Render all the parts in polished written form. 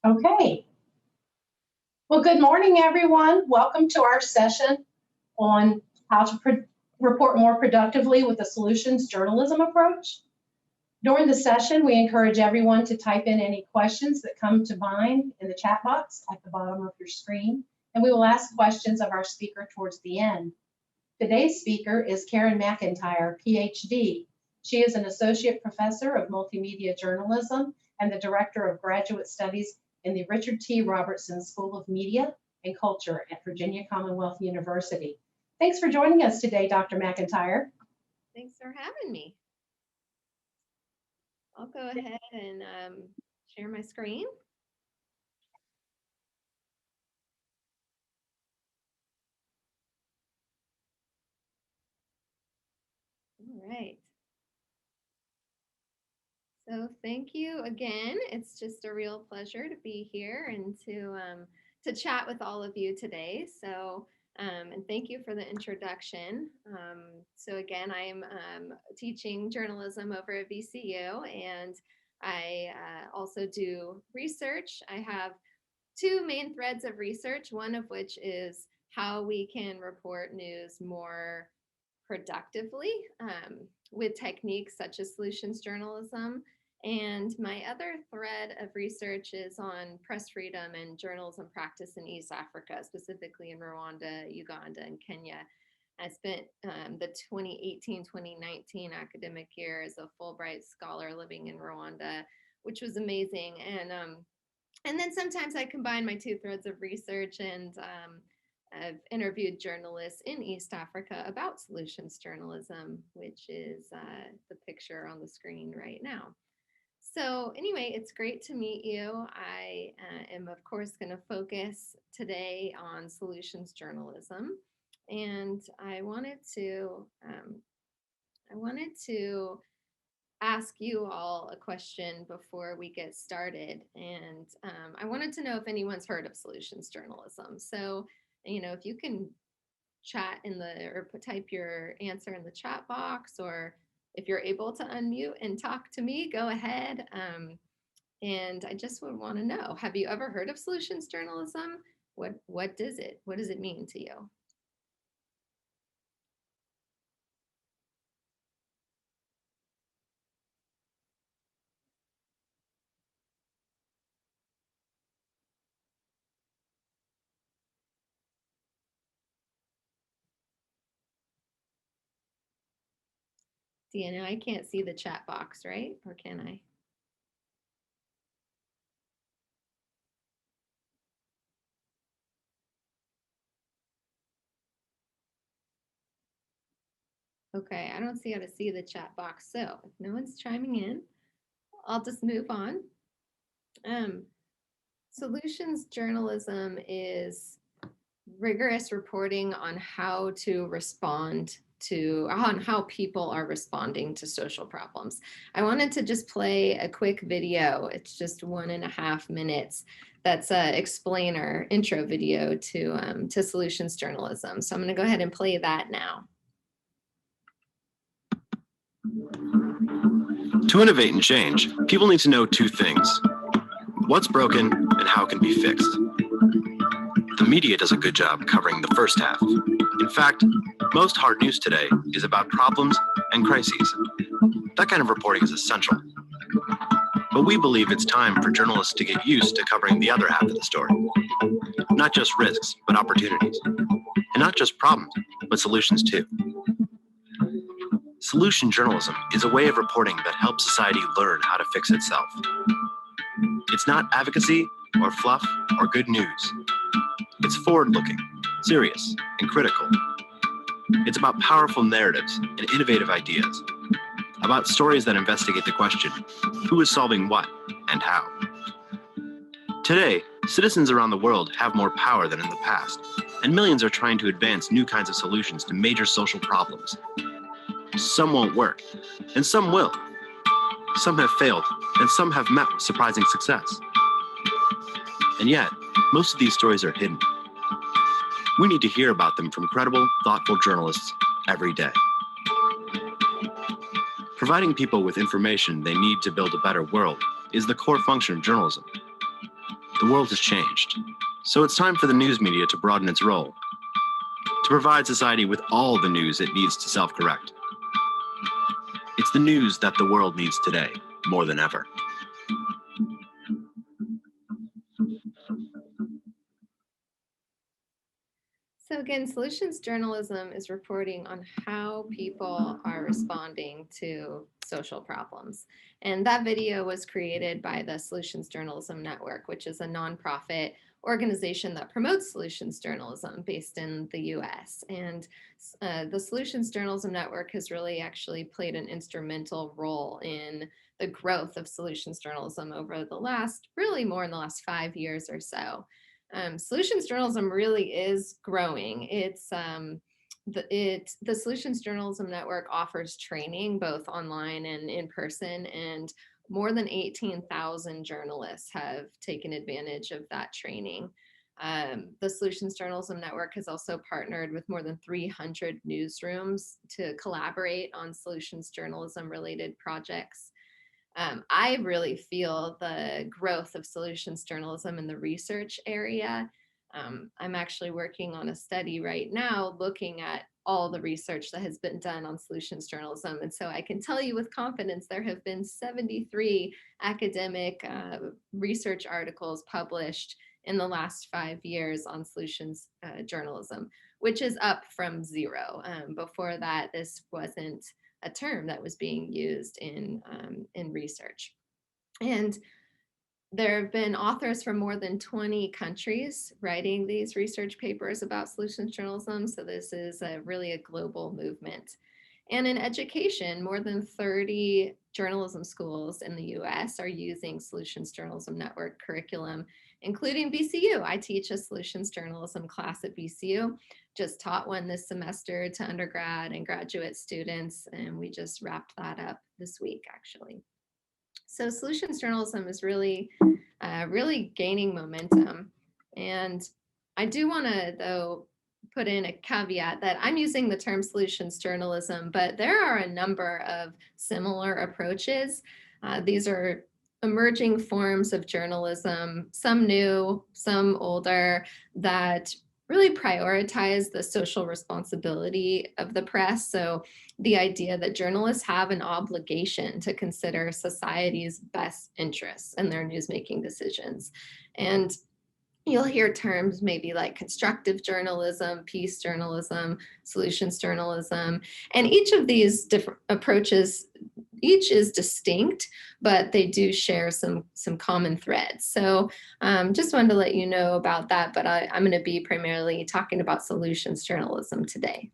Okay. Well, good morning, everyone. Welcome to our session on how to report more productively with a solutions journalism approach. During the session, we encourage everyone to type in any questions that come to mind in the chat box at the bottom of your screen, and we will ask questions of our speaker towards the end. Today's speaker is Karen McIntyre, PhD. She is an associate professor of multimedia journalism and the director of graduate studies in the Richard T. Robertson School of Media and Culture at Virginia Commonwealth University. Thanks for joining us today, Dr. McIntyre. Thanks for having me. I'll go ahead and share my screen. All right. So thank you again. It's just a real pleasure to be here and to chat with all of you today. So and thank you for the introduction. So again, I'm teaching journalism over at VCU, and I also do research. I have two main threads of research, one of which is how we can report news more productively with techniques such as solutions journalism. And my other thread of research is on press freedom and journalism practice in East Africa, specifically in Rwanda, Uganda, and Kenya. I spent the 2018-2019 academic year as a Fulbright scholar living in Rwanda, which was amazing. And then sometimes I combine my two threads of research, and I've interviewed journalists in East Africa about solutions journalism, which is the picture on the screen right now. So anyway, it's great to meet you. I am, of course, going to focus today on solutions journalism, and I wanted to ask you all a question before we get started, and I wanted to know if anyone's heard of solutions journalism. So, if you can chat or type your answer in the chat box, or if you're able to unmute and talk to me, go ahead. And I just would want to know, have you ever heard of solutions journalism? What does it mean to you? Deanna, I can't see the chat box, right? Or can I? Okay, I don't see how to see the chat box. So if no one's chiming in, I'll just move on. Solutions journalism is rigorous reporting on how how people are responding to social problems. I wanted to just play a quick video. It's just 1.5 minutes. That's an explainer intro video to solutions journalism. So I'm going to go ahead and play that now. To innovate and change, people need to know two things: what's broken and how it can be fixed. The media does a good job covering the first half. In fact, most hard news today is about problems and crises. That kind of reporting is essential. But we believe it's time for journalists to get used to covering the other half of the story. Not just risks, but opportunities. And not just problems, but solutions too. Solution journalism is a way of reporting that helps society learn how to fix itself. It's not advocacy or fluff or good news. It's forward-looking, serious, and critical. It's about powerful narratives and innovative ideas. About stories that investigate the question, who is solving what and how. Today, citizens around the world have more power than in the past, and millions are trying to advance new kinds of solutions to major social problems. Some won't work, and some will. Some have failed, and some have met with surprising success. And yet, most of these stories are hidden. We need to hear about them from credible, thoughtful journalists every day. Providing people with information they need to build a better world is the core function of journalism. The world has changed, so it's time for the news media to broaden its role, to provide society with all the news it needs to self-correct. It's the news that the world needs today, more than ever. So again, solutions journalism is reporting on how people are responding to social problems. And that video was created by the Solutions Journalism Network, which is a nonprofit organization that promotes solutions journalism based in the US. And the Solutions Journalism Network has really actually played an instrumental role in the growth of solutions journalism over the last, really more in the last 5 years or so. Solutions journalism really is growing. The Solutions Journalism Network offers training both online and in person, and more than 18,000 journalists have taken advantage of that training. The Solutions Journalism Network has also partnered with more than 300 newsrooms to collaborate on solutions journalism related projects. I really feel the growth of solutions journalism in the research area. I'm actually working on a study right now looking at all the research that has been done on solutions journalism. And so I can tell you with confidence, there have been 73 academic research articles published in the last 5 years on solutions journalism, which is up from 0. Before that, this wasn't a term that was being used in research. And there have been authors from more than 20 countries writing these research papers about solutions journalism. So this is really a global movement. And in education, more than 30 journalism schools in the US are using Solutions Journalism Network curriculum, including BCU. I teach a solutions journalism class at BCU, just taught one this semester to undergrad and graduate students, and we just wrapped that up this week, actually. So solutions journalism is really, really gaining momentum. And I do want to, though, put in a caveat that I'm using the term solutions journalism, but there are a number of similar approaches. These are emerging forms of journalism, some new, some older, that really prioritize the social responsibility of the press. So the idea that journalists have an obligation to consider society's best interests in their newsmaking decisions. And you'll hear terms maybe like constructive journalism, peace journalism, solutions journalism, and each of these different approaches, each is distinct, but they do share some common threads. So just wanted to let you know about that, but I'm going to be primarily talking about solutions journalism today.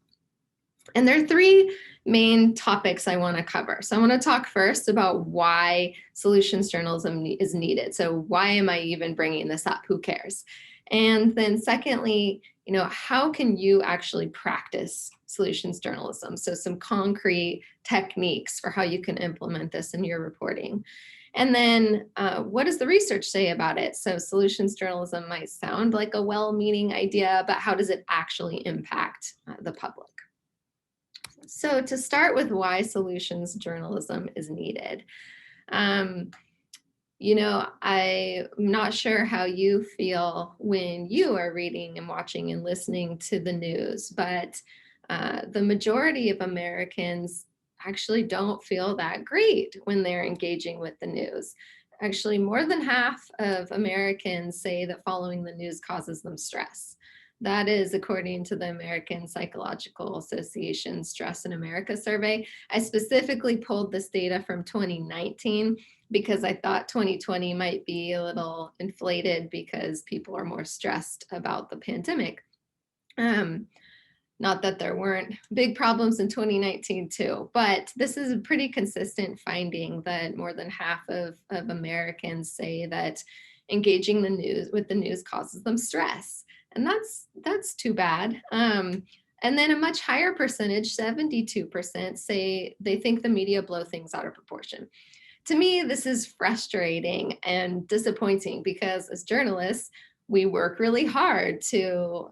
And there are 3 main topics I want to cover. So I want to talk first about why solutions journalism is needed. So why am I even bringing this up? Who cares? And then secondly, how can you actually practice solutions journalism? So some concrete techniques for how you can implement this in your reporting. And then what does the research say about it? So solutions journalism might sound like a well-meaning idea, but how does it actually impact the public? So to start with why solutions journalism is needed, I'm not sure how you feel when you are reading and watching and listening to the news, but the majority of Americans actually don't feel that great when they're engaging with the news. Actually, more than half of Americans say that following the news causes them stress. That is according to the American Psychological Association Stress in America survey. I specifically pulled this data from 2019 because I thought 2020 might be a little inflated because people are more stressed about the pandemic. Not that there weren't big problems in 2019 too, but this is a pretty consistent finding that more than half of Americans say that engaging with the news causes them stress. And that's too bad. And then a much higher percentage, 72%, say they think the media blow things out of proportion. To me, this is frustrating and disappointing because as journalists, we work really hard to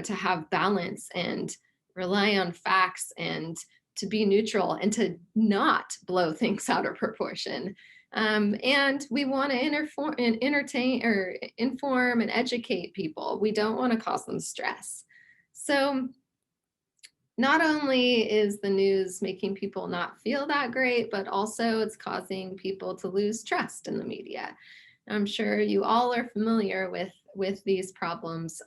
have balance and rely on facts and to be neutral and to not blow things out of proportion. And we want to entertain or inform and educate people. We don't want to cause them stress. So not only is the news making people not feel that great, but also it's causing people to lose trust in the media. I'm sure you all are familiar with these problems,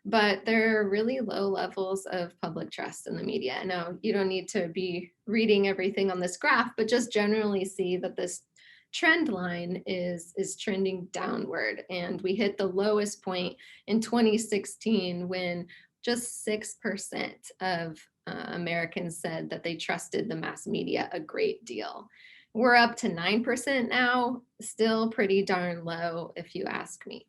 but there are really low levels of public trust in the media. Now, you don't need to be reading everything on this graph, but just generally see that this trend line is trending downward. And we hit the lowest point in 2016 when just 6% of Americans said that they trusted the mass media a great deal. We're up to 9% now, still pretty darn low if you ask me.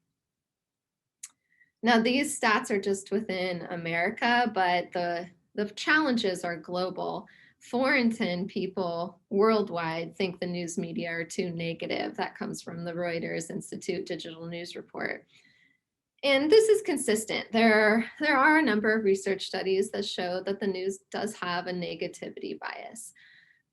Now, these stats are just within America, but the challenges are global. 4 in 10 people worldwide think the news media are too negative. That comes from the Reuters Institute Digital News Report. And this is consistent. There are a number of research studies that show that the news does have a negativity bias.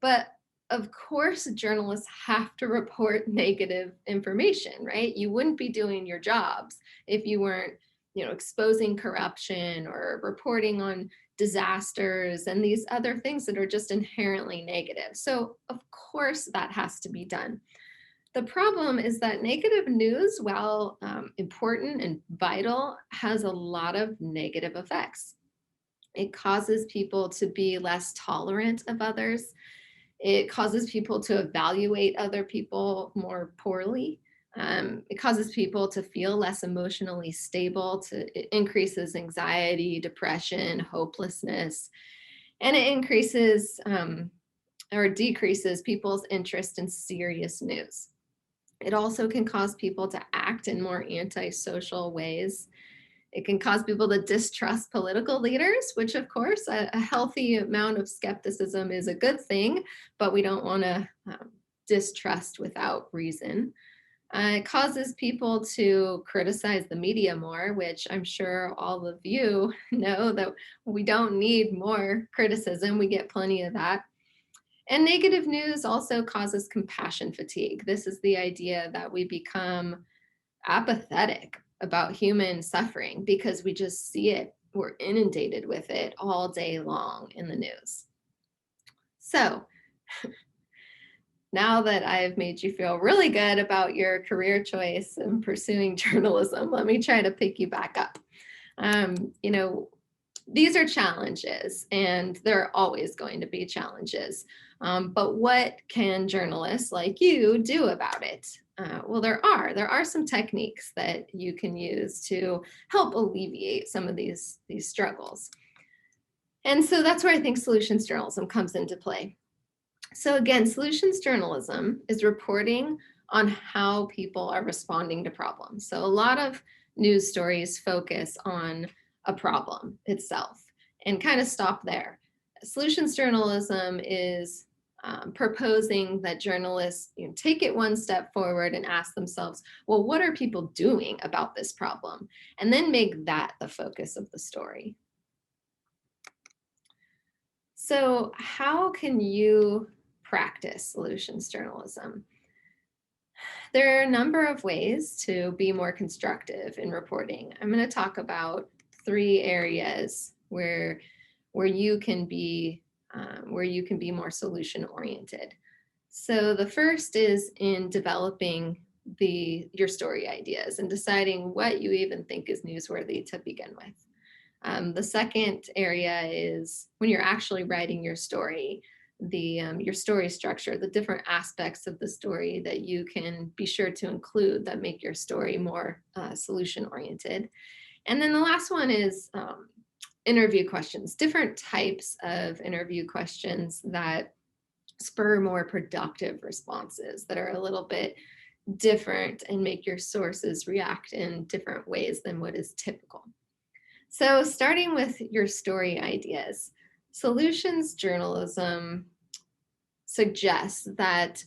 But of course, journalists have to report negative information, right? You wouldn't be doing your jobs if you weren't, exposing corruption or reporting on disasters and these other things that are just inherently negative. So of course that has to be done. The problem is that negative news, while important and vital, has a lot of negative effects. It causes people to be less tolerant of others. It causes people to evaluate other people more poorly. It causes people to feel less emotionally stable. It increases anxiety, depression, hopelessness, and it increases or decreases people's interest in serious news. It also can cause people to act in more antisocial ways. It can cause people to distrust political leaders, which of course a healthy amount of skepticism is a good thing, but we don't want to distrust without reason. It causes people to criticize the media more, which I'm sure all of you know that we don't need more criticism. We get plenty of that. And negative news also causes compassion fatigue. This is the idea that we become apathetic about human suffering because we just see it, we're inundated with it all day long in the news. So now that I've made you feel really good about your career choice and pursuing journalism, let me try to pick you back up. These are challenges, and there are always going to be challenges. But what can journalists like you do about it? Well, there are some techniques that you can use to help alleviate some of these struggles. And so that's where I think solutions journalism comes into play. So again, solutions journalism is reporting on how people are responding to problems. So a lot of news stories focus on a problem itself and kind of stop there. Solutions journalism is proposing that journalists take it one step forward and ask themselves, well, what are people doing about this problem? And then make that the focus of the story. So how can you practice solutions journalism? There are a number of ways to be more constructive in reporting. I'm going to talk about 3 areas where you can be more solution oriented. So the first is in developing your story ideas and deciding what you even think is newsworthy to begin with. The second area is when you're actually writing your story, your story structure, the different aspects of the story that you can be sure to include that make your story more solution oriented. And then the last one is interview questions, different types of interview questions that spur more productive responses that are a little bit different and make your sources react in different ways than what is typical. So starting with your story ideas, solutions journalism suggests that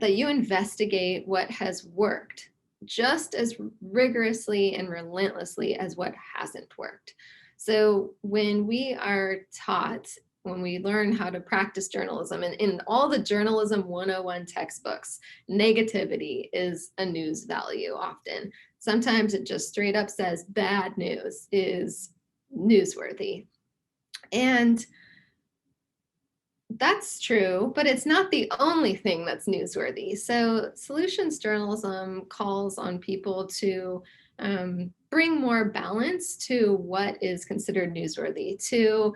you investigate what has worked just as rigorously and relentlessly as what hasn't worked. So when we are taught when we learn how to practice journalism, and in all the journalism 101 textbooks, negativity is a news value often. Sometimes it just straight up says bad news is newsworthy. And that's true, but it's not the only thing that's newsworthy. So solutions journalism calls on people to bring more balance to what is considered newsworthy, to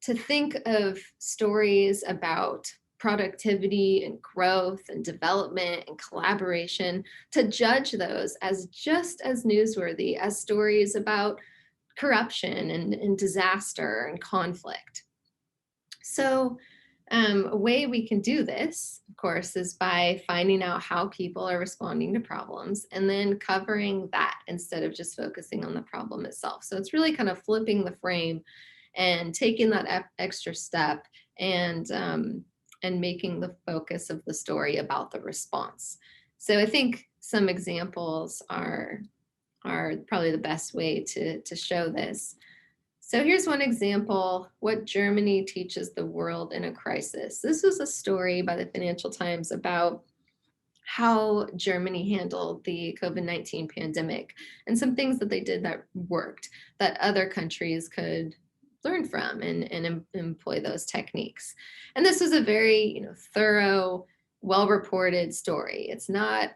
think of stories about productivity and growth and development and collaboration, to judge those as just as newsworthy as stories about corruption and disaster and conflict. So a way we can do this, of course, is by finding out how people are responding to problems and then covering that instead of just focusing on the problem itself. So it's really kind of flipping the frame and taking that extra step and making the focus of the story about the response. So I think some examples are probably the best way to show this. So here's one example, what Germany teaches the world in a crisis. This was a story by the Financial Times about how Germany handled the COVID-19 pandemic and some things that they did that worked, that other countries could learn from and employ those techniques. And this was a very thorough, well-reported story. It's not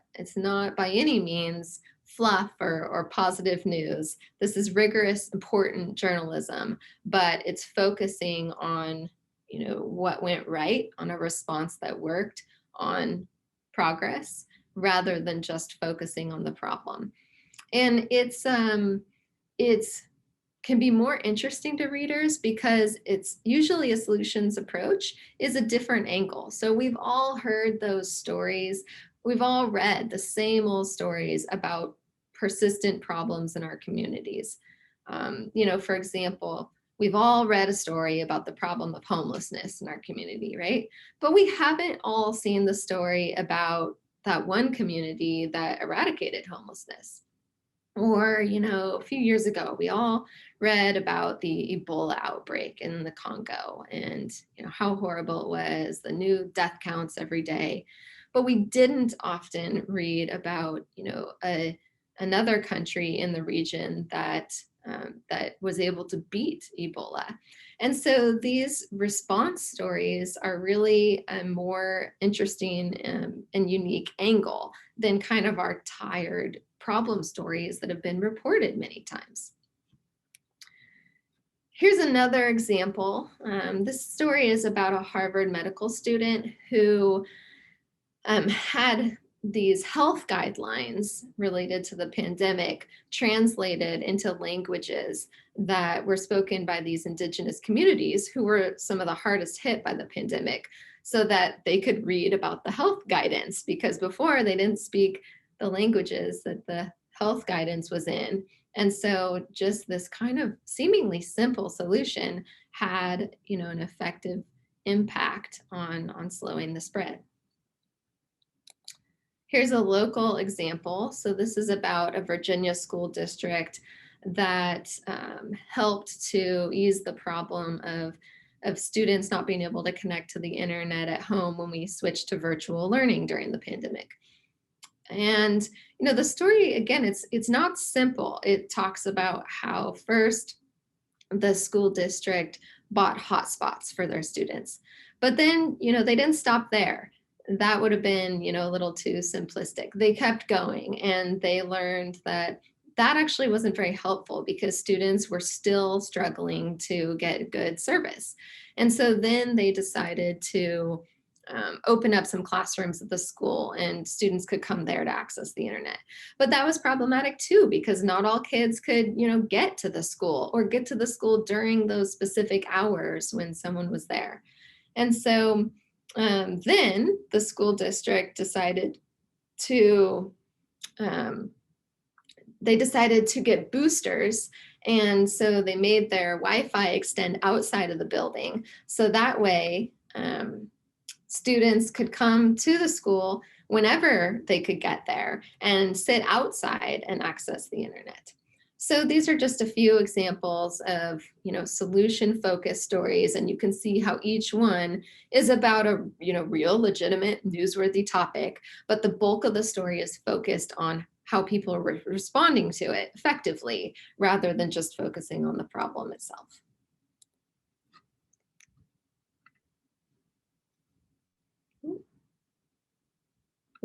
by any means fluff or positive news. This is rigorous, important journalism, but it's focusing on what went right, on a response that worked, on progress, rather than just focusing on the problem. And it's can be more interesting to readers because it's usually a solutions approach is a different angle. So we've all heard those stories. We've all read the same old stories about persistent problems in our communities. For example, we've all read a story about the problem of homelessness in our community, right? But we haven't all seen the story about that one community that eradicated homelessness. Or, a few years ago, we all read about the Ebola outbreak in the Congo and, how horrible it was, the new death counts every day. But we didn't often read about, another country in the region that was able to beat Ebola. And so these response stories are really a more interesting and unique angle than kind of our tired problem stories that have been reported many times. Here's another example. This story is about a Harvard medical student who had these health guidelines related to the pandemic translated into languages that were spoken by these indigenous communities who were some of the hardest hit by the pandemic, so that they could read about the health guidance, because before they didn't speak the languages that the health guidance was in. And so just this kind of seemingly simple solution had, an effective impact on slowing the spread. Here's a local example. So this is about a Virginia school district that helped to ease the problem of students not being able to connect to the internet at home when we switched to virtual learning during the pandemic. And the story, again, it's not simple. It talks about how first the school district bought hotspots for their students, but then they didn't stop there. That would have been a little too simplistic. They kept going, and they learned that actually wasn't very helpful because students were still struggling to get good service. And so then they decided to open up some classrooms at the school, and students could come there to access the internet. But that was problematic too, because not all kids could, get to the school or get to the school during those specific hours when someone was there. And so then the school district decided to get boosters. And so they made their Wi-Fi extend outside of the building. So that way, students could come to the school whenever they could get there and sit outside and access the internet. So these are just a few examples of, solution-focused stories, and you can see how each one is about a, real, legitimate, newsworthy topic, but the bulk of the story is focused on how people are responding to it effectively, rather than just focusing on the problem itself.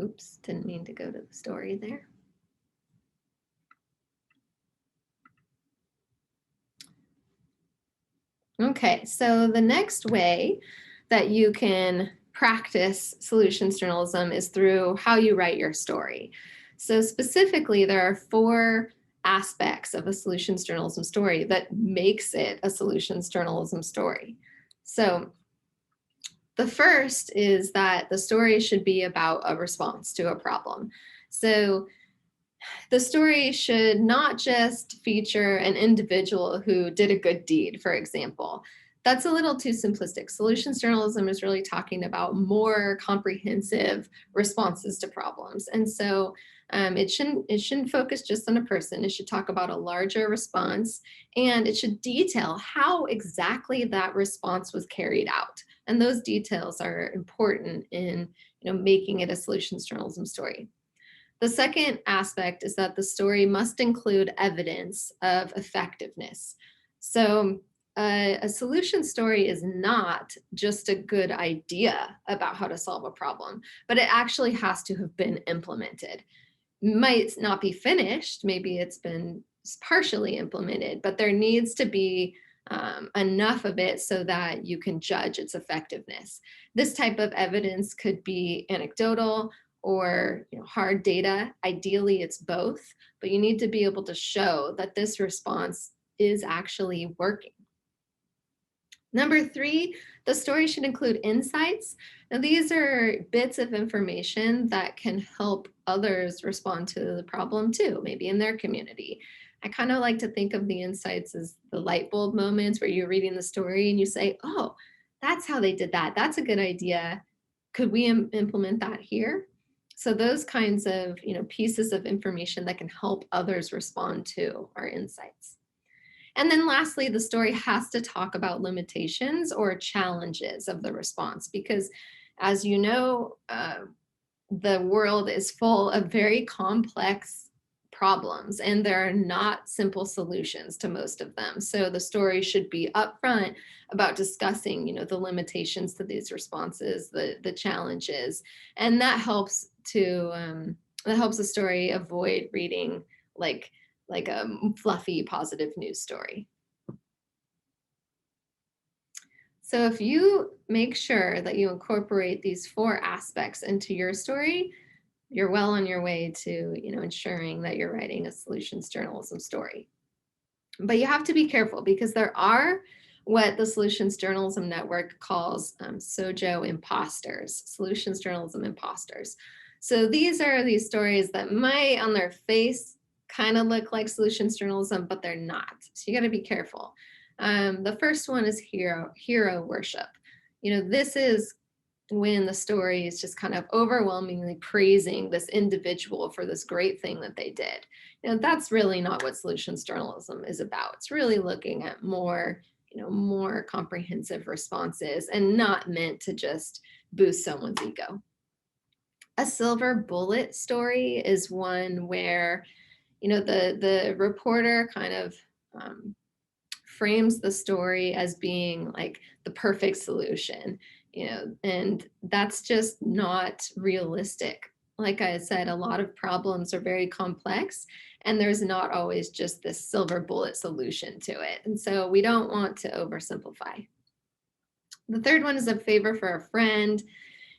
Oops, didn't mean to go to the story there. Okay, so the next way that you can practice solutions journalism is through how you write your story. So specifically, there are 4 aspects of a solutions journalism story that makes it a solutions journalism story. So the first is that the story should be about a response to a problem. So the story should not just feature an individual who did a good deed, for example. That's a little too simplistic. Solutions journalism is really talking about more comprehensive responses to problems. And so it shouldn't focus just on a person. It should talk about a larger response, and it should detail how exactly that response was carried out. And those details are important in making it a solutions journalism story. The second aspect is that the story must include evidence of effectiveness. So a solution story is not just a good idea about how to solve a problem, but it actually has to have been implemented. Might not be finished, maybe it's been partially implemented, but there needs to be enough of it so that you can judge its effectiveness. This type of evidence could be anecdotal or hard data. Ideally, it's both, but you need to be able to show that this response is actually working. Number 3, the story should include insights. Now, these are bits of information that can help others respond to the problem too, maybe in their community. I kind of like to think of the insights as the light bulb moments where you're reading the story and you say, oh, that's how they did that. That's a good idea. Could we implement that here? So those kinds of pieces of information that can help others respond to our insights. And then lastly, the story has to talk about limitations or challenges of the response, because as you know, the world is full of very complex problems, and there are not simple solutions to most of them. So the story should be upfront about discussing, the limitations to these responses, the challenges, and that helps the story avoid reading like a fluffy positive news story. So if you make sure that you incorporate these 4 aspects into your story, you're well on your way to ensuring that you're writing a solutions journalism story. But you have to be careful, because there are what the Solutions Journalism Network calls SOJO imposters, solutions journalism imposters. So these are these stories that might on their face kind of look like solutions journalism, but they're not. So you got to be careful. The first one is hero worship. This is when the story is just kind of overwhelmingly praising this individual for this great thing that they did. That's really not what solutions journalism is about. It's really looking at more comprehensive responses and not meant to just boost someone's ego. A silver bullet story is one where the reporter kind of frames the story as being like the perfect solution, and that's just not realistic. Like I said, a lot of problems are very complex, and there's not always just this silver bullet solution to it. And so we don't want to oversimplify. The third one is a favor for a friend.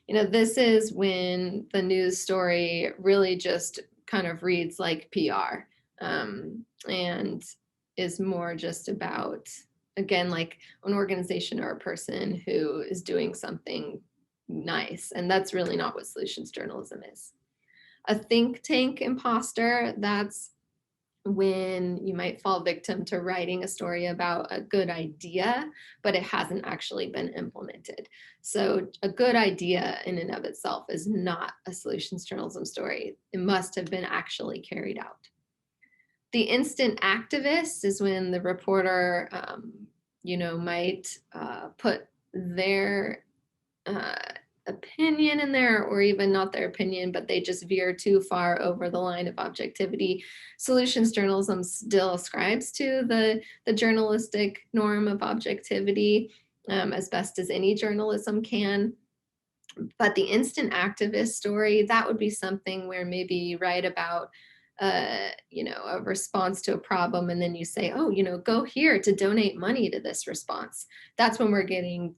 This is when the news story really just kind of reads like PR, and is more just about, again, like an organization or a person who is doing something nice. And that's really not what solutions journalism is. A think tank imposter, that's when you might fall victim to writing a story about a good idea, but it hasn't actually been implemented. So a good idea in and of itself is not a solutions journalism story. It must have been actually carried out. The instant activist is when the reporter, might put their opinion in there, or even not their opinion, but they just veer too far over the line of objectivity. Solutions journalism still ascribes to the journalistic norm of objectivity as best as any journalism can. But the instant activist story, that would be something where maybe you write about a response to a problem, and then you say, oh, go here to donate money to this response. That's when we're getting,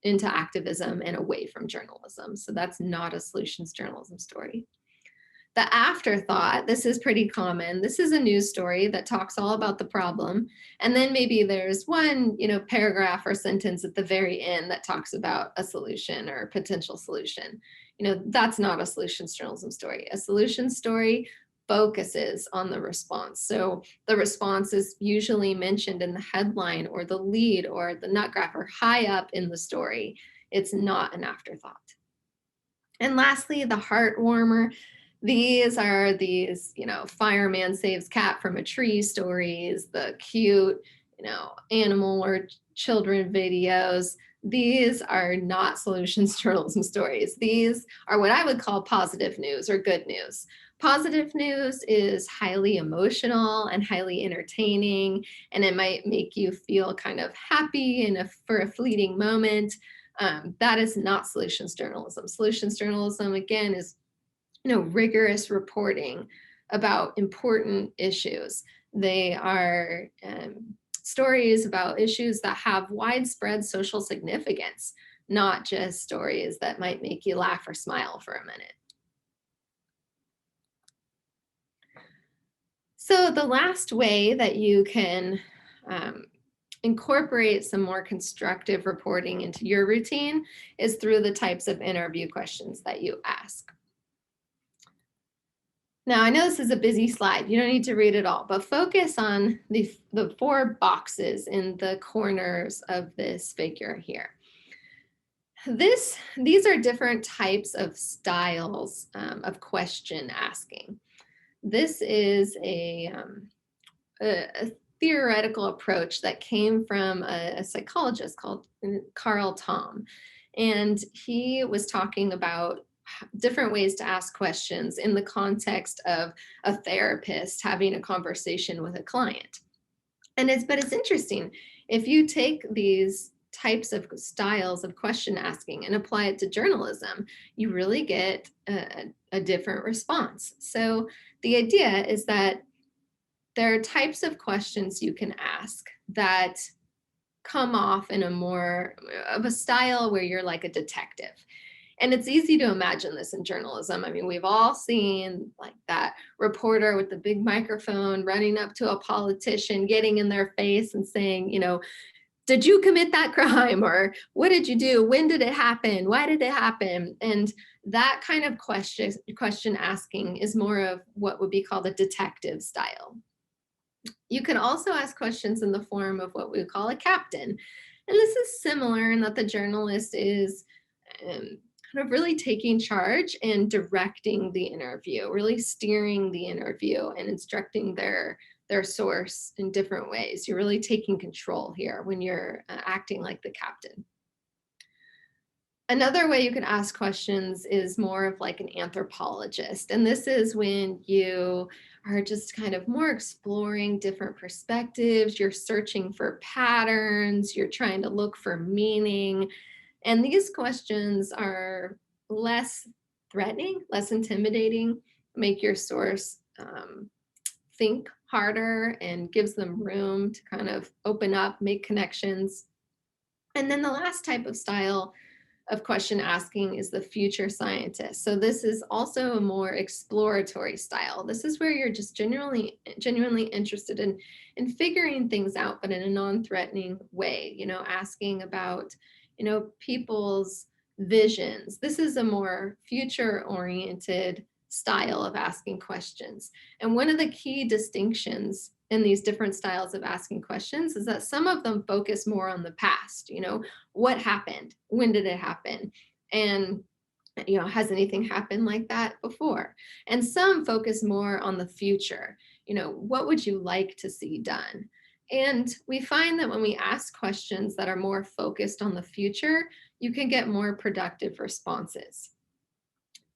into activism and away from journalism. So that's not a solutions journalism story. The afterthought, this is pretty common. This is a news story that talks all about the problem. And then maybe there's one, paragraph or sentence at the very end that talks about a solution or a potential solution. That's not a solutions journalism story. A solutions story focuses on the response. So the response is usually mentioned in the headline or the lead or the nut graph or high up in the story. It's not an afterthought. And lastly, the heart warmer. These are fireman saves cat from a tree stories, the cute, animal or children videos. These are not solutions journalism stories. These are what I would call positive news or good news. Positive news is highly emotional and highly entertaining, and it might make you feel kind of happy for a fleeting moment. That is not solutions journalism. Solutions journalism, again, is rigorous reporting about important issues. They are stories about issues that have widespread social significance, not just stories that might make you laugh or smile for a minute. So the last way that you can incorporate some more constructive reporting into your routine is through the types of interview questions that you ask. Now, I know this is a busy slide. You don't need to read it all, but focus on the 4 boxes in the corners of this figure here. These are different types of styles of question asking. This is a theoretical approach that came from a psychologist called Carl Tom. And he was talking about different ways to ask questions in the context of a therapist having a conversation with a client. But it's interesting. If you take these types of styles of question asking and apply it to journalism, you really get a different response. So the idea is that there are types of questions you can ask that come off in a more of a style where you're like a detective. And it's easy to imagine this in journalism. I mean, we've all seen like that reporter with the big microphone running up to a politician, getting in their face and saying, did you commit that crime? Or what did you do? When did it happen? Why did it happen? And that kind of question asking is more of what would be called a detective style. You can also ask questions in the form of what we would call a captain. And this is similar in that the journalist is kind of really taking charge and directing the interview, really steering the interview and instructing their source in different ways. You're really taking control here when you're acting like the captain. Another way you can ask questions is more of like an anthropologist. And this is when you are just kind of more exploring different perspectives. You're searching for patterns. You're trying to look for meaning. And these questions are less threatening, less intimidating, make your source think harder and gives them room to kind of open up, make connections. And then the last type of style of question asking is the future scientist. So this is also a more exploratory style. This is where you're just genuinely interested in figuring things out, but in a non-threatening way, asking about, people's visions. This is a more future-oriented style of asking questions. And one of the key distinctions in these different styles of asking questions is that some of them focus more on the past, what happened? When did it happen? And, has anything happened like that before? And some focus more on the future. what would you like to see done? And we find that when we ask questions that are more focused on the future, you can get more productive responses.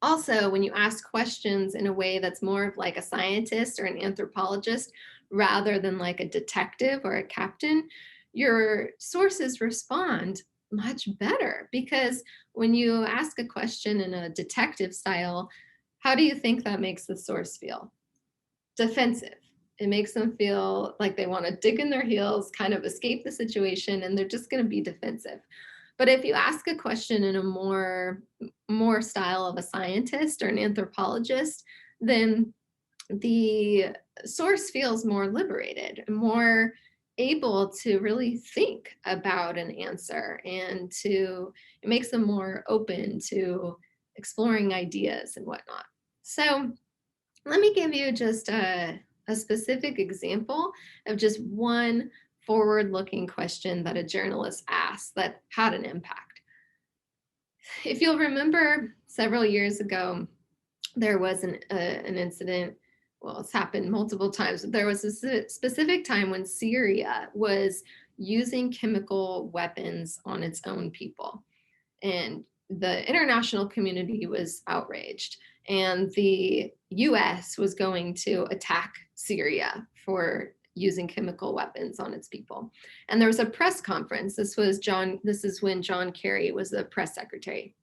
Also, when you ask questions in a way that's more of like a scientist or an anthropologist rather than like a detective or a captain, your sources respond much better, because when you ask a question in a detective style, how do you think that makes the source feel? Defensive. It makes them feel like they want to dig in their heels, kind of escape the situation, and they're just going to be defensive. But if you ask a question in a more style of a scientist or an anthropologist, then the source feels more liberated, more able to really think about an answer, and it makes them more open to exploring ideas and whatnot. So let me give you just a specific example of just one forward-looking question that a journalist asked that had an impact. If you'll remember, several years ago, there was an incident. Well, it's happened multiple times. There was a specific time when Syria was using chemical weapons on its own people, and the international community was outraged, and the US was going to attack Syria for using chemical weapons on its people. And there was a press conference. This is when John Kerry was the press secretary.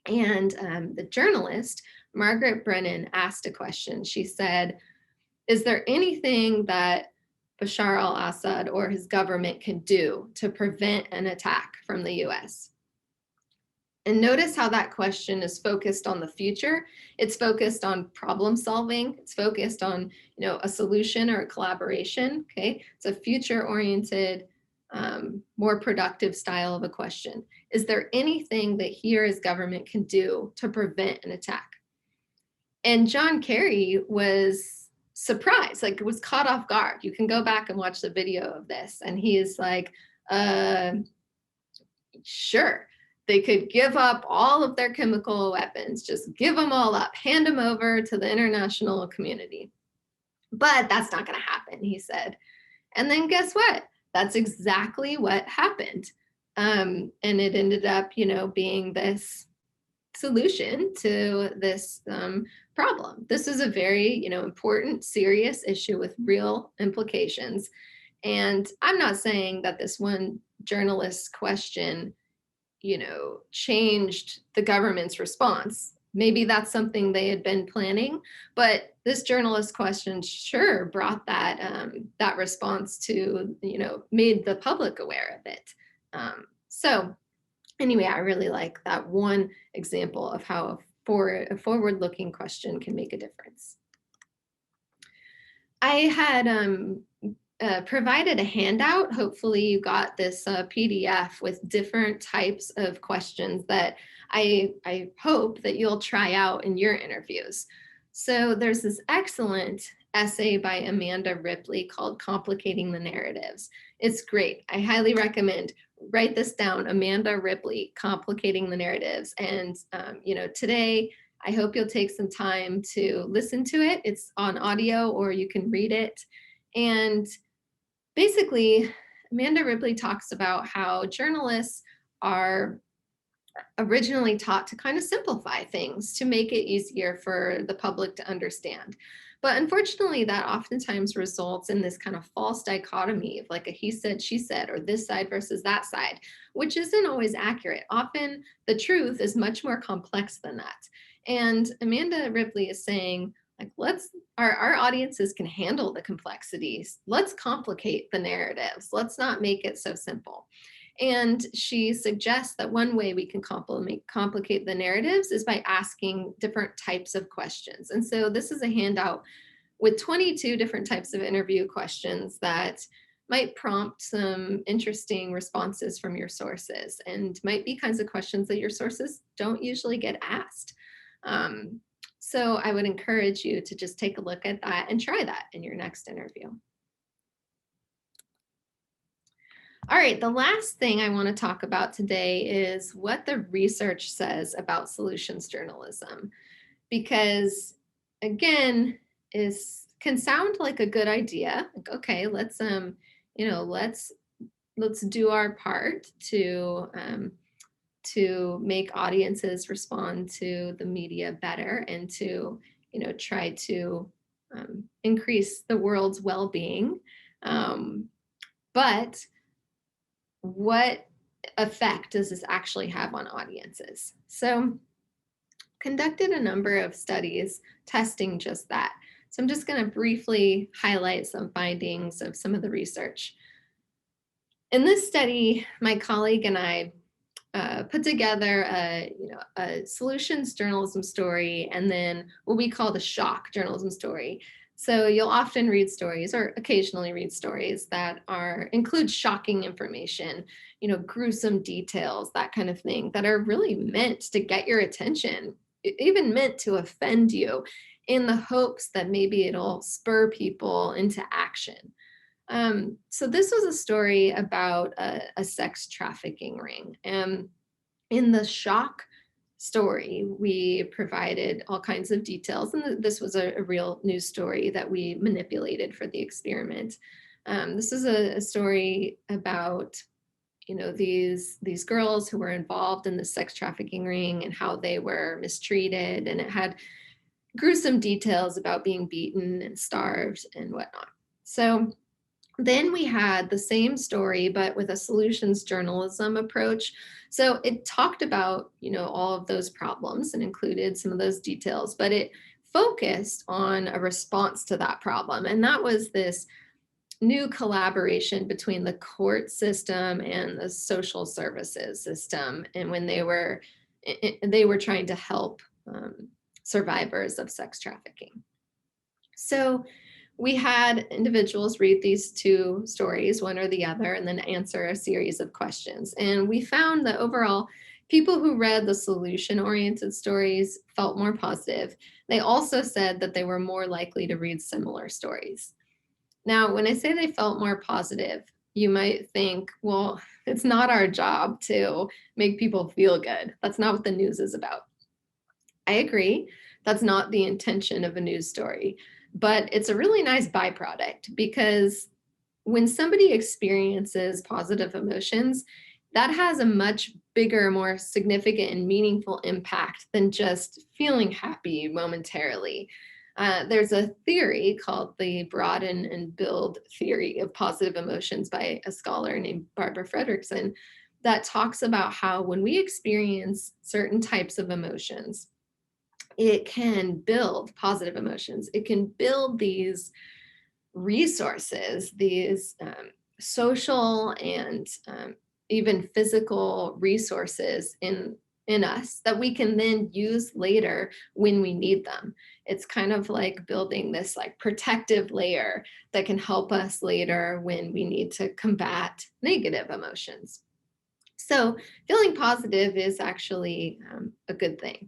And the journalist, Margaret Brennan, asked a question. She said, is there anything that Bashar al-Assad or his government can do to prevent an attack from the US? And notice how that question is focused on the future. It's focused on problem solving. It's focused on, a solution or a collaboration. Okay, it's a future-oriented, more productive style of a question. Is there anything that he or his government can do to prevent an attack? And John Kerry was surprised, like was caught off guard. You can go back and watch the video of this, and he is like, sure. They could give up all of their chemical weapons, just give them all up, hand them over to the international community. But that's not going to happen, he said. And then guess what? That's exactly what happened. And it ended up, being this solution to this problem. This is a very, important, serious issue with real implications. And I'm not saying that this one journalist's question changed the government's response. Maybe that's something they had been planning, but this journalist question sure brought that response to, made the public aware of it. So anyway, I really like that one example of how a forward-looking question can make a difference. I had provided a handout. Hopefully you got this PDF with different types of questions that I hope that you'll try out in your interviews. So there's this excellent essay by Amanda Ripley called Complicating the Narratives. It's great. I highly recommend. Write this down, Amanda Ripley, Complicating the Narratives. And today, I hope you'll take some time to listen to it. It's on audio, or you can read it. And basically, Amanda Ripley talks about how journalists are originally taught to kind of simplify things to make it easier for the public to understand. But unfortunately, that oftentimes results in this kind of false dichotomy of like a he said, she said, or this side versus that side, which isn't always accurate. Often the truth is much more complex than that. And Amanda Ripley is saying, like, our audiences can handle the complexities. Let's complicate the narratives. Let's not make it so simple. And she suggests that one way we can complicate the narratives is by asking different types of questions. And so this is a handout with 22 different types of interview questions that might prompt some interesting responses from your sources, and might be kinds of questions that your sources don't usually get asked. So I would encourage you to just take a look at that and try that in your next interview. All right, the last thing I want to talk about today is what the research says about solutions journalism. Because again, is can sound like a good idea. Like, okay, let's let's do our part to make audiences respond to the media better and to, try to increase the world's well-being. But what effect does this actually have on audiences? So conducted a number of studies testing just that. So I'm just going to briefly highlight some findings of some of the research. In this study, my colleague and I put together a solutions journalism story and then what we call the shock journalism story. So you'll often read stories or occasionally read stories that include shocking information, gruesome details, that kind of thing, that are really meant to get your attention, even meant to offend you in the hopes that maybe it'll spur people into action. So this was a story about a sex trafficking ring. In the shock story, we provided all kinds of details, and this was a real news story that we manipulated for the experiment. This is a story about, these girls who were involved in the sex trafficking ring and how they were mistreated, and it had gruesome details about being beaten and starved and whatnot. So then we had the same story, but with a solutions journalism approach. So it talked about, all of those problems and included some of those details, but it focused on a response to that problem. And that was this new collaboration between the court system and the social services system. And when they were trying to help survivors of sex trafficking. So we had individuals read these two stories, one or the other, and then answer a series of questions. And we found that overall, people who read the solution-oriented stories felt more positive. They also said that they were more likely to read similar stories. Now, when I say they felt more positive, you might think, well, it's not our job to make people feel good. That's not what the news is about. I agree. That's not the intention of a news story. But it's a really nice byproduct, because when somebody experiences positive emotions, that has a much bigger, more significant and meaningful impact than just feeling happy momentarily. There's a theory called the broaden and build theory of positive emotions by a scholar named Barbara Fredrickson that talks about how when we experience certain types of emotions, it can build positive emotions. It can build these resources, these social and even physical resources in us that we can then use later when we need them. It's kind of like building this like protective layer that can help us later when we need to combat negative emotions. So feeling positive is actually a good thing.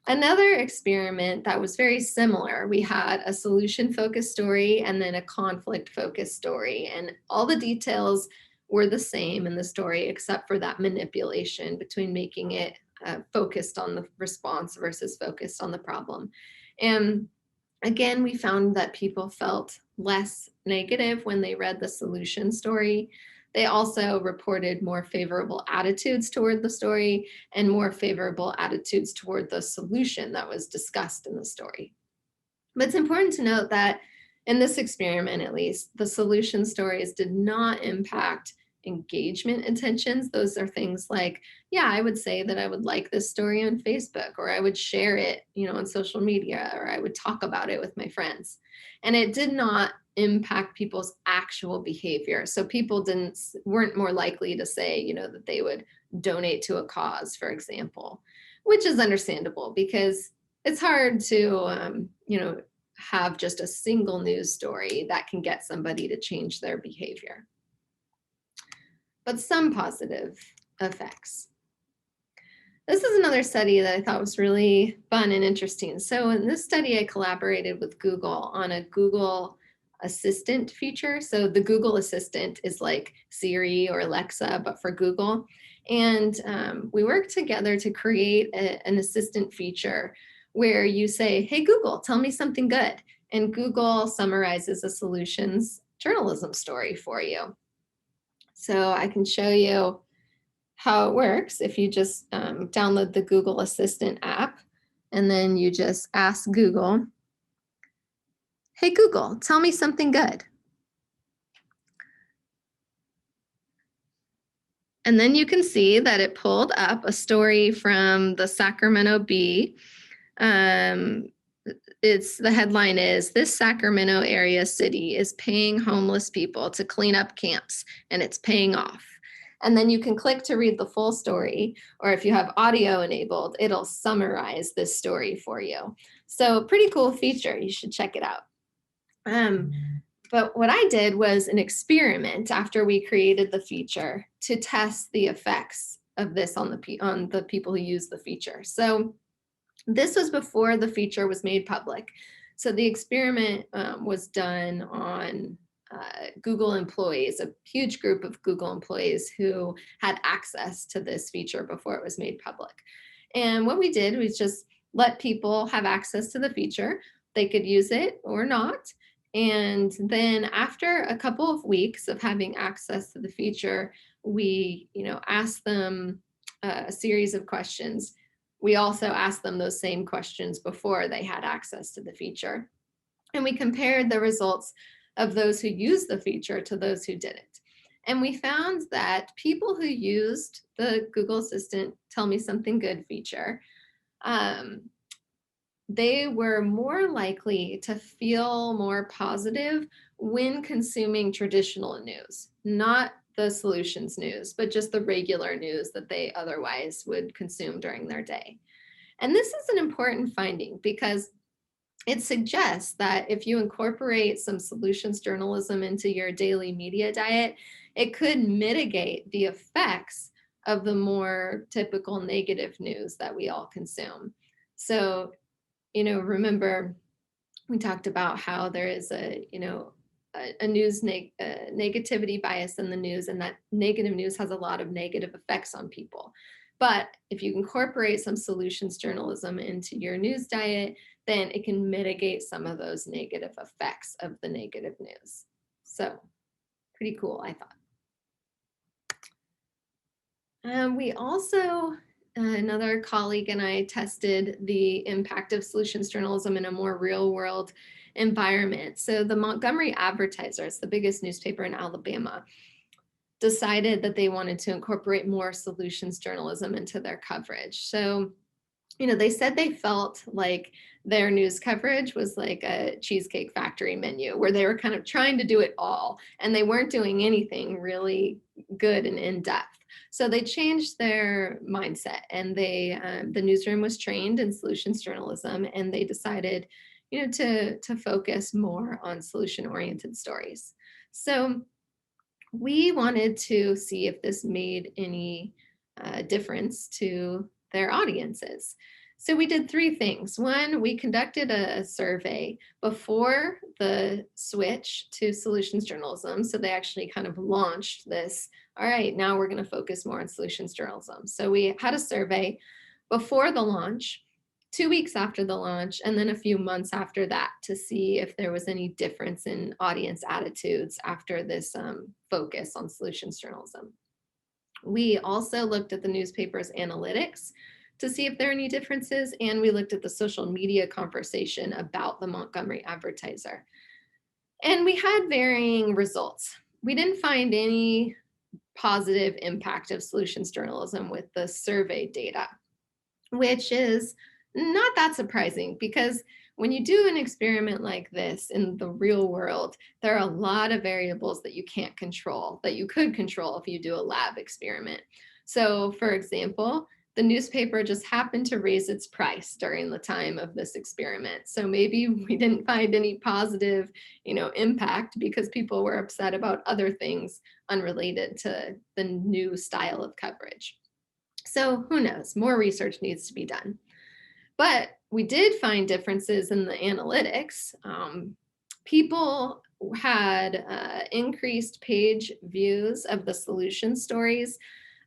Another experiment that was very similar, we had a solution-focused story and then a conflict-focused story, and all the details were the same in the story except for that manipulation between making it focused on the response versus focused on the problem. And again, we found that people felt less negative when they read the solution story. They also reported more favorable attitudes toward the story and more favorable attitudes toward the solution that was discussed in the story. But it's important to note that in this experiment, at least, the solution stories did not impact engagement intentions. Those are things like, yeah, I would say that I would like this story on Facebook, or I would share it, on social media, or I would talk about it with my friends. And it did not impact people's actual behavior. So people weren't more likely to say, that they would donate to a cause, for example, which is understandable because it's hard to, have just a single news story that can get somebody to change their behavior. But some positive effects. This is another study that I thought was really fun and interesting. So in this study, I collaborated with Google on a Google Assistant feature. So the Google Assistant is like Siri or Alexa, but for Google. And we worked together to create an assistant feature where you say, hey, Google, tell me something good. And Google summarizes a solutions journalism story for you. So I can show you how it works if you just download the Google Assistant app, and then you just ask Google, hey, Google, tell me something good. And then you can see that it pulled up a story from the Sacramento Bee. The headline is, this Sacramento area city is paying homeless people to clean up camps, and it's paying off. And then you can click to read the full story, or if you have audio enabled, it'll summarize this story for you. So pretty cool feature, you should check it out. But what I did was an experiment after we created the feature to test the effects of this on the people who use the feature. So this was before the feature was made public. So the experiment was done on Google employees, a huge group of Google employees who had access to this feature before it was made public. And what we did was just let people have access to the feature. They could use it or not. And then after a couple of weeks of having access to the feature, we asked them a series of questions. We also asked them those same questions before they had access to the feature. And we compared the results of those who used the feature to those who didn't. And we found that people who used the Google Assistant Tell Me Something Good feature, they were more likely to feel more positive when consuming traditional news, not the solutions news, but just the regular news that they otherwise would consume during their day. And this is an important finding because it suggests that if you incorporate some solutions journalism into your daily media diet, it could mitigate the effects of the more typical negative news that we all consume. So, remember we talked about how there is a news negativity bias in the news, and that negative news has a lot of negative effects on people. But if you incorporate some solutions journalism into your news diet, then it can mitigate some of those negative effects of the negative news. So pretty cool, I thought. We also, another colleague and I tested the impact of solutions journalism in a more real world environment. So the Montgomery Advertiser, it's the biggest newspaper in Alabama, decided that they wanted to incorporate more solutions journalism into their coverage. So, they said they felt like their news coverage was like a Cheesecake Factory menu where they were kind of trying to do it all, and they weren't doing anything really good and in-depth. So they changed their mindset, and the newsroom was trained in solutions journalism, and they decided, to focus more on solution-oriented stories. So we wanted to see if this made any difference to their audiences. So we did three things. One, we conducted a survey before the switch to solutions journalism. So they actually kind of launched this, all right, now we're going to focus more on solutions journalism. So we had a survey before the launch, 2 weeks after the launch, and then a few months after that to see if there was any difference in audience attitudes after this focus on solutions journalism. We also looked at the newspaper's analytics to see if there are any differences, and we looked at the social media conversation about the Montgomery Advertiser. And we had varying results. We didn't find any positive impact of solutions journalism with the survey data, which is not that surprising because when you do an experiment like this in the real world, there are a lot of variables that you can't control, that you could control if you do a lab experiment. So for example, the newspaper just happened to raise its price during the time of this experiment. So maybe we didn't find any positive, impact because people were upset about other things unrelated to the new style of coverage. So who knows? More research needs to be done. But we did find differences in the analytics. People had increased page views of the solution stories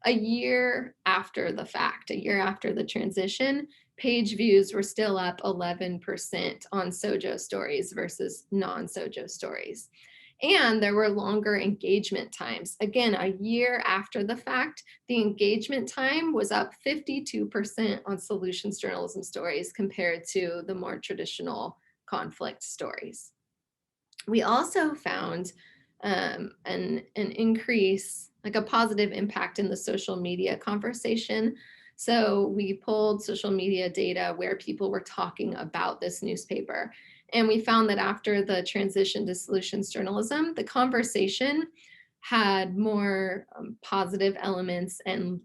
a year after the fact, a year after the transition, page views were still up 11% on Sojo stories versus non-Sojo stories. And there were longer engagement times. Again, a year after the fact, the engagement time was up 52% on solutions journalism stories compared to the more traditional conflict stories. We also found an increase, like a positive impact in the social media conversation. So we pulled social media data where people were talking about this newspaper. And we found that after the transition to solutions journalism, the conversation had more positive elements and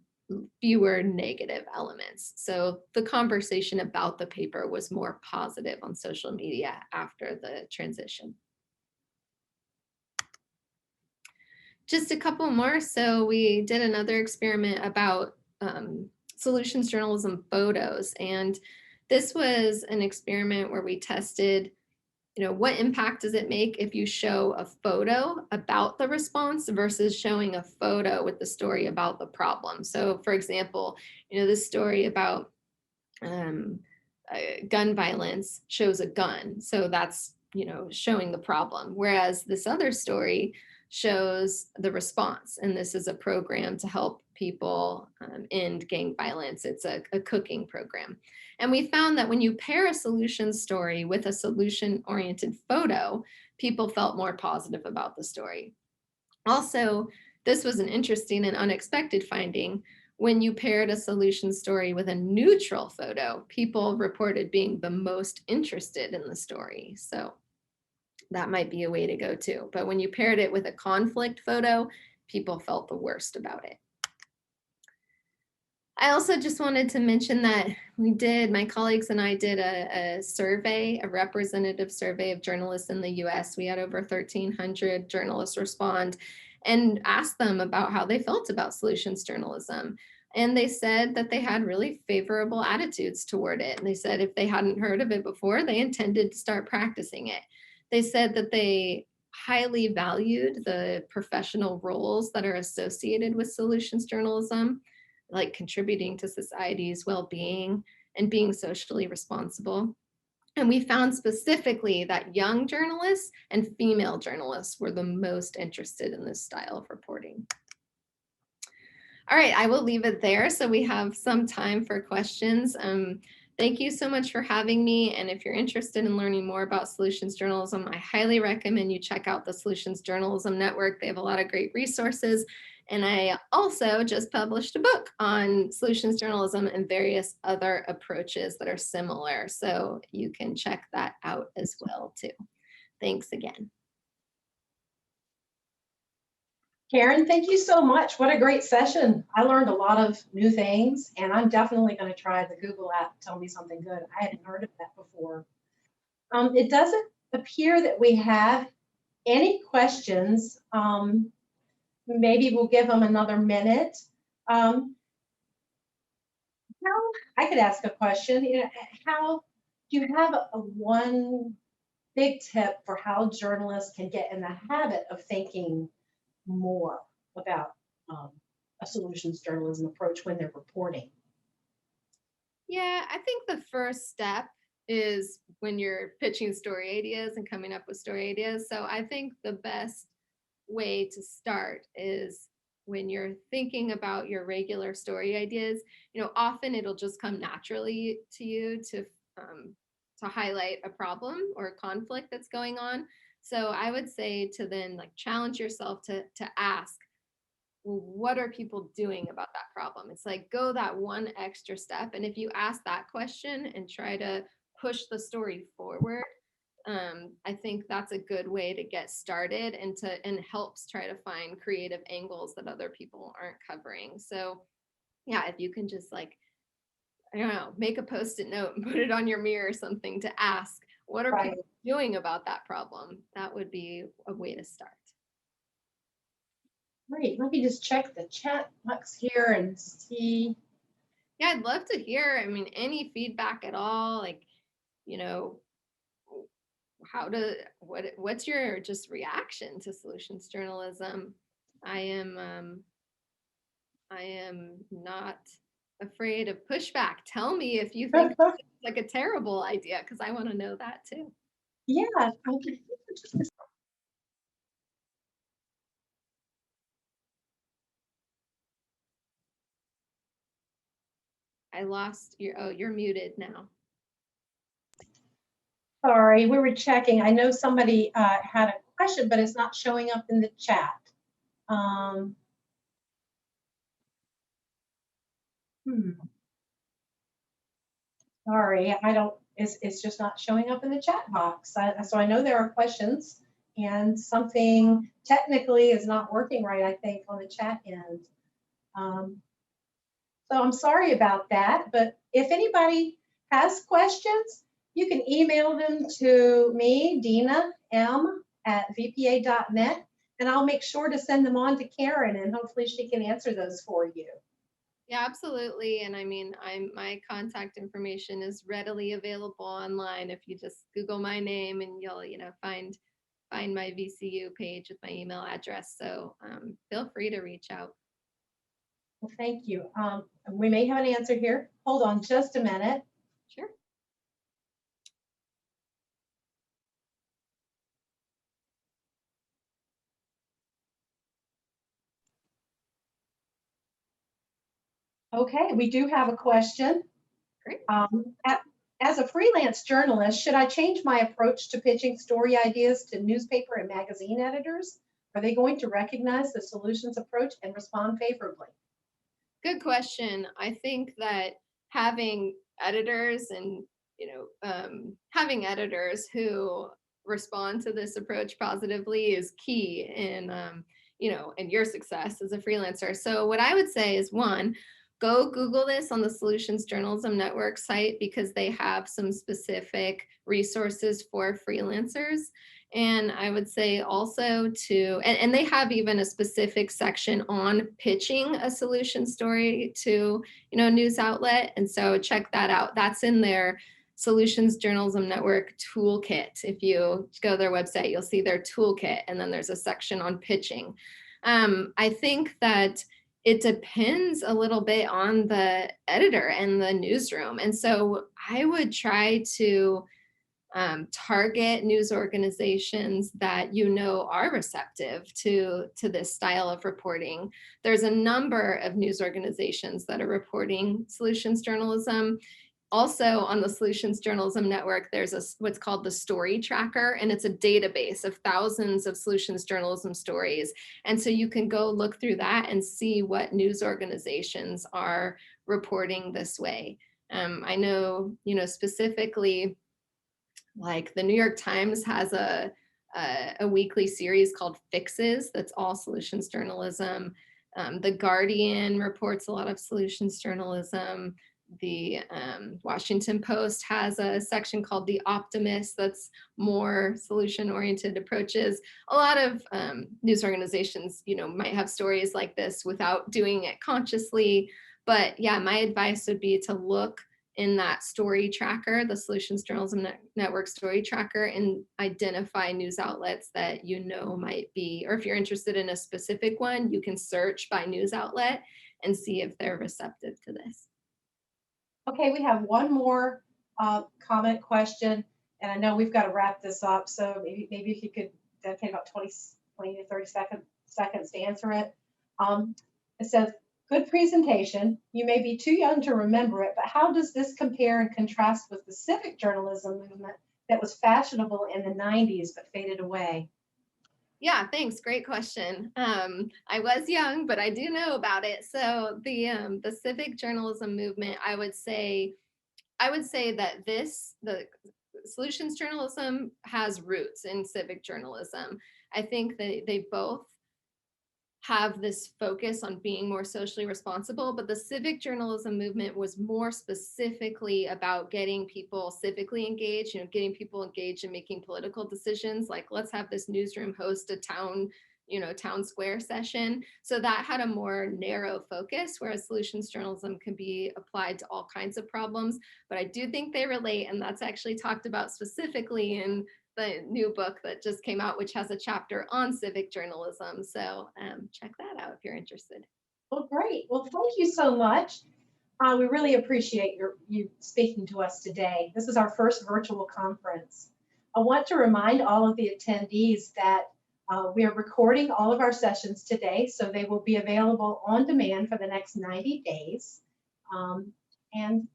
fewer negative elements. So the conversation about the paper was more positive on social media after the transition. Just a couple more. So we did another experiment about solutions journalism photos. And this was an experiment where we tested, what impact does it make if you show a photo about the response versus showing a photo with the story about the problem. So for example, this story about gun violence shows a gun. So that's, showing the problem. Whereas this other story shows the response. And this is a program to help people end gang violence. It's a cooking program. And we found that when you pair a solution story with a solution-oriented photo, people felt more positive about the story. Also, this was an interesting and unexpected finding. When you paired a solution story with a neutral photo, people reported being the most interested in the story. So that might be a way to go too. But when you paired it with a conflict photo, people felt the worst about it. I also just wanted to mention that my colleagues and I did a survey, a representative survey of journalists in the US. We had over 1,300 journalists respond and asked them about how they felt about solutions journalism. And they said that they had really favorable attitudes toward it. And they said if they hadn't heard of it before, they intended to start practicing it. They said that they highly valued the professional roles that are associated with solutions journalism, like contributing to society's well-being and being socially responsible. And we found specifically that young journalists and female journalists were the most interested in this style of reporting. All right, I will leave it there so we have some time for questions. Thank you so much for having me. And if you're interested in learning more about solutions journalism, I highly recommend you check out the Solutions Journalism Network. They have a lot of great resources. And I also just published a book on solutions journalism and various other approaches that are similar. So you can check that out as well too. Thanks again. Karen, thank you so much. What a great session. I learned a lot of new things, and I'm definitely going to try the Google app, Tell Me Something Good. I hadn't heard of that before. It doesn't appear that we have any questions. Maybe we'll give them another minute. I could ask a question. How do you have a one big tip for how journalists can get in the habit of thinking more about a solutions journalism approach when they're reporting? Yeah, I think the first step is when you're pitching story ideas and coming up with story ideas. So I think the best way to start is when you're thinking about your regular story ideas, often it'll just come naturally to you to highlight a problem or a conflict that's going on. So I would say to then challenge yourself to ask, well, what are people doing about that problem? It's like go that one extra step. And if you ask that question and try to push the story forward, I think that's a good way to get started and helps try to find creative angles that other people aren't covering. So yeah, if you can just I don't know, make a Post-it note and put it on your mirror or something to ask, what are people doing about that problem? That would be a way to start. Great. Let me just check the chat box here and see. Yeah, I'd love to hear, any feedback at all, what's your just reaction to solutions journalism? I am not afraid of pushback. Tell me if you think it's like a terrible idea, because I want to know that too. Yeah. Okay. I lost your, oh, you're muted now. Sorry, we were checking. I know somebody had a question, but it's not showing up in the chat. Um, Sorry, I don't, it's just not showing up in the chat box. So I know there are questions and something technically is not working right, I think, on the chat end. So I'm sorry about that, but if anybody has questions, you can email them to me, Dina M @vpa.net, and I'll make sure to send them on to Karen, and hopefully she can answer those for you. Yeah, absolutely. And I mean, my contact information is readily available online. If you just Google my name, and you'll, find my VCU page with my email address. So feel free to reach out. Well, thank you. We may have an answer here. Hold on just a minute. Sure. Okay, we do have a question. Great. As a freelance journalist, should I change my approach to pitching story ideas to newspaper and magazine editors? Are they going to recognize the solutions approach and respond favorably? Good question. I think that having editors and, having editors who respond to this approach positively is key in, in your success as a freelancer. So what I would say is, one, go Google this on the Solutions Journalism Network site, because they have some specific resources for freelancers. And I would say also and they have even a specific section on pitching a solution story to, a news outlet. And so check that out. That's in their Solutions Journalism Network toolkit. If you go to their website, you'll see their toolkit, and then there's a section on pitching. I think that it depends a little bit on the editor and the newsroom. And so I would try to target news organizations that are receptive to this style of reporting. There's a number of news organizations that are reporting solutions journalism. Also on the Solutions Journalism Network, there's what's called the Story Tracker, and it's a database of thousands of solutions journalism stories. And so you can go look through that and see what news organizations are reporting this way. I know, specifically, like the New York Times has a weekly series called Fixes that's all solutions journalism. The Guardian reports a lot of solutions journalism. The Washington Post has a section called The Optimist that's more solution-oriented approaches. A lot of news organizations, might have stories like this without doing it consciously. But yeah, my advice would be to look in that story tracker, the Solutions Journalism Network story tracker, and identify news outlets that might be, or if you're interested in a specific one, you can search by news outlet and see if they're receptive to this. Okay, we have one more comment question, and I know we've got to wrap this up, so maybe if you could dedicate about 20 to 30 seconds to answer it. It says, good presentation. You may be too young to remember it, but how does this compare and contrast with the civic journalism movement that was fashionable in the 90s but faded away? Yeah, thanks. Great question. I was young, but I do know about it. So the civic journalism movement, I would say that the solutions journalism has roots in civic journalism. I think that they both have this focus on being more socially responsible, but the civic journalism movement was more specifically about getting people civically engaged, getting people engaged in making political decisions. Like, let's have this newsroom host a town square session. So that had a more narrow focus, whereas solutions journalism can be applied to all kinds of problems. But I do think they relate, and that's actually talked about specifically in the new book that just came out, which has a chapter on civic journalism. So check that out if you're interested. Well, great. Well, thank you so much. We really appreciate you speaking to us today. This is our first virtual conference. I want to remind all of the attendees that we are recording all of our sessions today, so they will be available on demand for the next 90 days. And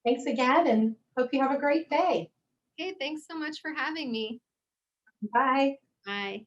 thanks again, and hope you have a great day. Okay, thanks so much for having me. Bye. Bye.